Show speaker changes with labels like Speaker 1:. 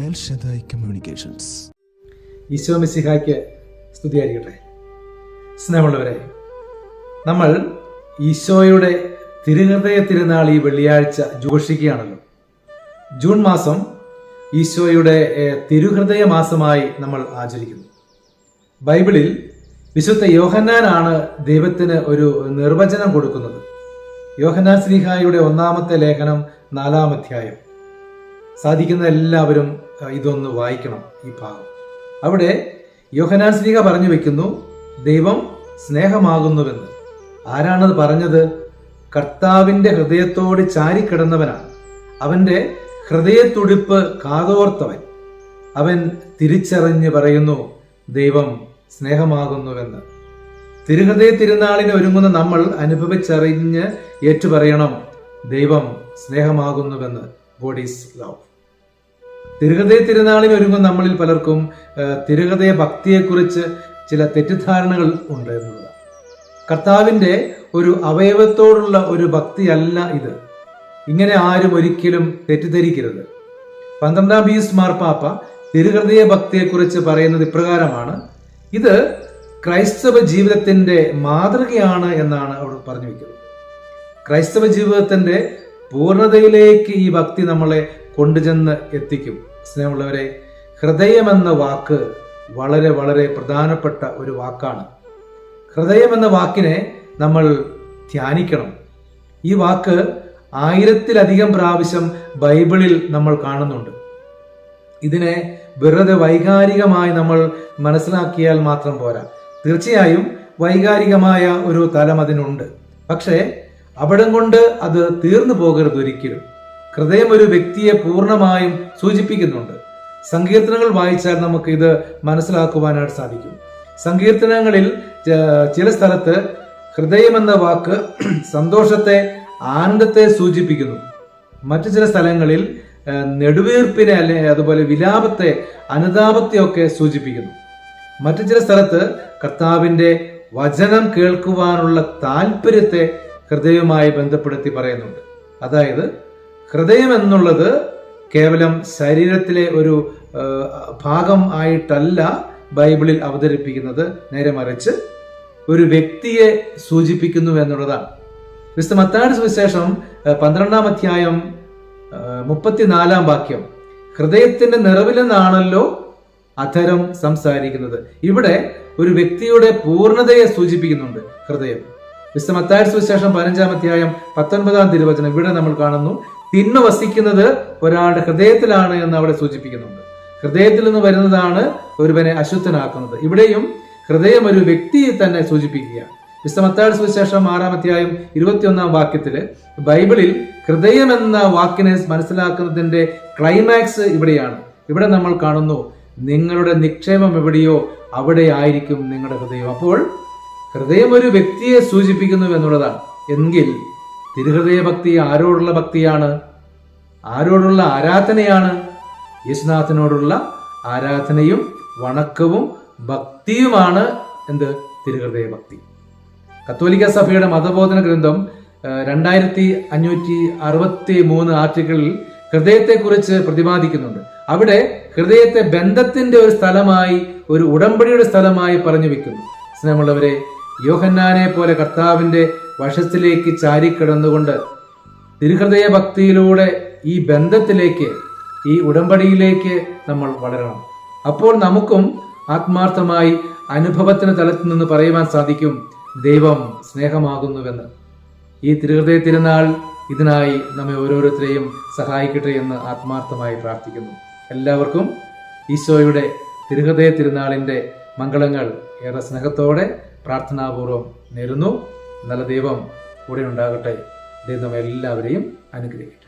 Speaker 1: L Shaddai communications.
Speaker 2: Isho മിശിഹായ്ക്ക് സ്തുതിയായിരിക്കട്ടെ. സ്നേഹമുള്ളവരെ, നമ്മൾ ഈശോയുടെ തിരുഹൃദയ തിരുനാൾ ഈ വെള്ളിയാഴ്ച ഘോഷിക്കുകയാണല്ലോ. ജൂൺ മാസം ഈശോയുടെ തിരുഹൃദയ മാസമായി നമ്മൾ ആചരിക്കുന്നു. ബൈബിളിൽ വിശുദ്ധ യോഹന്നാനാണ് ദൈവത്തിന് ഒരു നിർവചനം കൊടുക്കുന്നത്. യോഹന്നാൻ ശ്ലീഹായുടെ 1-ാമത്തെ ലേഖനം 4-ാം അധ്യായം. സാധിക്കുന്ന എല്ലാവരും ഇതൊന്ന് വായിക്കണം. ഈ ഭാഗം അവിടെ യോഹന്നാൻ ശ്ലീഹ പറഞ്ഞു വെക്കുന്നു, ദൈവം സ്നേഹമാകുന്നുവെന്ന്. ആരാണത് പറഞ്ഞത്? കർത്താവിന്റെ ഹൃദയത്തോട് ചാരിക്കിടന്നവനാണ്. അവന്റെ ഹൃദയത്തുടിപ്പ് കാതോർത്തവൻ. അവൻ തിരിച്ചറിഞ്ഞ് പറയുന്നു, ദൈവം സ്നേഹമാകുന്നുവെന്ന്. തിരുഹൃദയ തിരുനാളിന് ഒരുങ്ങുന്ന നമ്മൾ അനുഭവിച്ചറിഞ്ഞ് ഏറ്റുപറയണം, ദൈവം സ്നേഹമാകുന്നുവെന്ന്. God is love. തിരുഹൃദയ തിരുനാളിന് ഒരുങ്ങുന്ന നമ്മളിൽ പലർക്കും തിരുഹൃദയ ഭക്തിയെക്കുറിച്ച് ചില തെറ്റിദ്ധാരണകൾ ഉണ്ട് എന്നുള്ളതാണ്. കർത്താവിന്റെ ഒരു അവയവത്തോടുള്ള ഒരു ഭക്തിയല്ല ഇത്. ഇങ്ങനെ ആരും ഒരിക്കലും തെറ്റിദ്ധരിക്കരുത്. 12-ാം പീയൂസ് മാർപ്പാപ്പ തിരുഹൃദയ ഭക്തിയെക്കുറിച്ച് പറയുന്നത് ഇപ്രകാരമാണ്: ഇത് ക്രൈസ്തവ ജീവിതത്തിന്റെ മാതൃകയാണ് എന്നാണ് അവിടെ പറഞ്ഞു വെക്കുന്നത്. ക്രൈസ്തവ ജീവിതത്തിന്റെ പൂർണ്ണതയിലേക്ക് ഈ ഭക്തി നമ്മളെ കൊണ്ടുചെന്ന് എത്തിക്കും. സ്നേഹമുള്ളവരെ, ഹൃദയമെന്ന വാക്ക് വളരെ വളരെ പ്രധാനപ്പെട്ട ഒരു വാക്കാണ്. ഹൃദയം എന്ന വാക്കിനെ നമ്മൾ ധ്യാനിക്കണം. ഈ വാക്ക് 1000-ത്തിലധികം പ്രാവശ്യം ബൈബിളിൽ നമ്മൾ കാണുന്നുണ്ട്. ഇതിനെ വെറുതെ വൈകാരികമായി നമ്മൾ മനസ്സിലാക്കിയാൽ മാത്രം പോരാ. തീർച്ചയായും വൈകാരികമായ ഒരു തലം അതിനുണ്ട്. പക്ഷേ അവിടം കൊണ്ട് അത് തീർന്നു പോകരുത് ഒരിക്കലും. ഹൃദയം ഒരു വ്യക്തിയെ പൂർണ്ണമായും സൂചിപ്പിക്കുന്നുണ്ട്. സങ്കീർത്തനങ്ങൾ വായിച്ചാൽ നമുക്ക് ഇത് മനസ്സിലാക്കുവാനായിട്ട് സാധിക്കും. സങ്കീർത്തനങ്ങളിൽ ചില സ്ഥലത്ത് ഹൃദയം എന്ന വാക്ക് സന്തോഷത്തെ, ആനന്ദത്തെ സൂചിപ്പിക്കുന്നു. മറ്റു ചില സ്ഥലങ്ങളിൽ നെടുവീർപ്പിനെ അതുപോലെ വിലാപത്തെ, അനുതാപത്തെ ഒക്കെ സൂചിപ്പിക്കുന്നു. മറ്റു ചില സ്ഥലത്ത് കർത്താവിന്റെ വചനം കേൾക്കുവാനുള്ള താല്പര്യത്തെ ഹൃദയവുമായി ബന്ധപ്പെടുത്തി പറയുന്നുണ്ട്. അതായത് ഹൃദയം എന്നുള്ളത് കേവലം ശരീരത്തിലെ ഒരു ഭാഗം ആയിട്ടല്ല ബൈബിളിൽ അവതരിപ്പിക്കുന്നത്. നേരെ മറിച്ച് ഒരു വ്യക്തിയെ സൂചിപ്പിക്കുന്നു എന്നുള്ളതാണ്. വിശുദ്ധ മത്തായിയുടെ സുവിശേഷം 12-ാം അധ്യായം 34-ാം വാക്യം, ഹൃദയത്തിന്റെ നിറവിൽ നിന്നാണല്ലോ അധരം സംസാരിക്കുന്നത്. ഇവിടെ ഒരു വ്യക്തിയുടെ പൂർണ്ണതയെ സൂചിപ്പിക്കുന്നുണ്ട് ഹൃദയം. വിശുദ്ധ മത്തായിയുടെ സുവിശേഷം 15-ാം അധ്യായം 19-ാം തിരുവചനം ഇവിടെ നമ്മൾ കാണുന്നു, തിന്മ വസിക്കുന്നത് ഒരാളുടെ ഹൃദയത്തിലാണ് എന്ന് അവിടെ സൂചിപ്പിക്കുന്നുണ്ട്. ഹൃദയത്തിൽ നിന്ന് വരുന്നതാണ് ഒരുവനെ അശുദ്ധനാക്കുന്നത്. ഇവിടെയും ഹൃദയം ഒരു വ്യക്തിയെ തന്നെ സൂചിപ്പിക്കുകയാണ്. വിശുദ്ധ മത്തായിയുടെ സുവിശേഷം 6-ാം അധ്യായം 21-ാം വാക്യത്തില് ബൈബിളിൽ ഹൃദയം എന്ന വാക്കിനെ മനസ്സിലാക്കുന്നതിന്റെ ക്ലൈമാക്സ് ഇവിടെയാണ്. ഇവിടെ നമ്മൾ കാണുന്നു, നിങ്ങളുടെ നിക്ഷേപം എവിടെയോ അവിടെ ആയിരിക്കും നിങ്ങളുടെ ഹൃദയം. അപ്പോൾ ഹൃദയം ഒരു വ്യക്തിയെ സൂചിപ്പിക്കുന്നു എന്നുള്ളതാണ്. എങ്കിൽ തിരുഹൃദയ ഭക്തി ആരോടുള്ള ഭക്തിയാണ്? ആരോടുള്ള ആരാധനയാണ്? യേശുനാഥനോടുള്ള ആരാധനയും വണക്കവും ഭക്തിയുമാണ് എന്ത്? തിരുഹൃദയ ഭക്തി. കത്തോലിക്ക സഭയുടെ മതബോധന ഗ്രന്ഥം 2563 ആർട്ടിക്കിളിൽ ഹൃദയത്തെക്കുറിച്ച് പ്രതിപാദിക്കുന്നുണ്ട്. അവിടെ ഹൃദയത്തെ ബന്ധത്തിന്റെ ഒരു സ്ഥലമായി, ഒരു ഉടമ്പടിയുടെ സ്ഥലമായി പറഞ്ഞു വെക്കുന്നു. സ്നേഹമുള്ളവരെ, യോഹന്നാനെ പോലെ കർത്താവിന്റെ വശത്തിലേക്ക് ചാരിക്കിടന്നുകൊണ്ട് തിരുഹൃദയ ഭക്തിയിലൂടെ ഈ ബന്ധത്തിലേക്ക്, ഈ ഉടമ്പടിയിലേക്ക് നമ്മൾ വളരണം. അപ്പോൾ നമുക്കും ആത്മാർത്ഥമായി അനുഭവത്തിന് തലത്തിൽ നിന്ന് പറയുവാൻ സാധിക്കും, ദൈവം സ്നേഹമാകുന്നുവെന്ന്. ഈ തിരുഹൃദയ തിരുനാൾ ഇതിനായി നമ്മെ ഓരോരുത്തരെയും സഹായിക്കട്ടെ എന്ന് ആത്മാർത്ഥമായി പ്രാർത്ഥിക്കുന്നു. എല്ലാവർക്കും ഈശോയുടെ തിരുഹൃദയ തിരുനാളിന്റെ മംഗളങ്ങൾ ഏറെ സ്നേഹത്തോടെ പ്രാർത്ഥനാപൂർവം നേരുന്നു. നല്ല ദൈവം കൂടെ ഉണ്ടാകട്ടെ. ദൈവം എല്ലാവരെയും അനുഗ്രഹിക്കട്ടെ.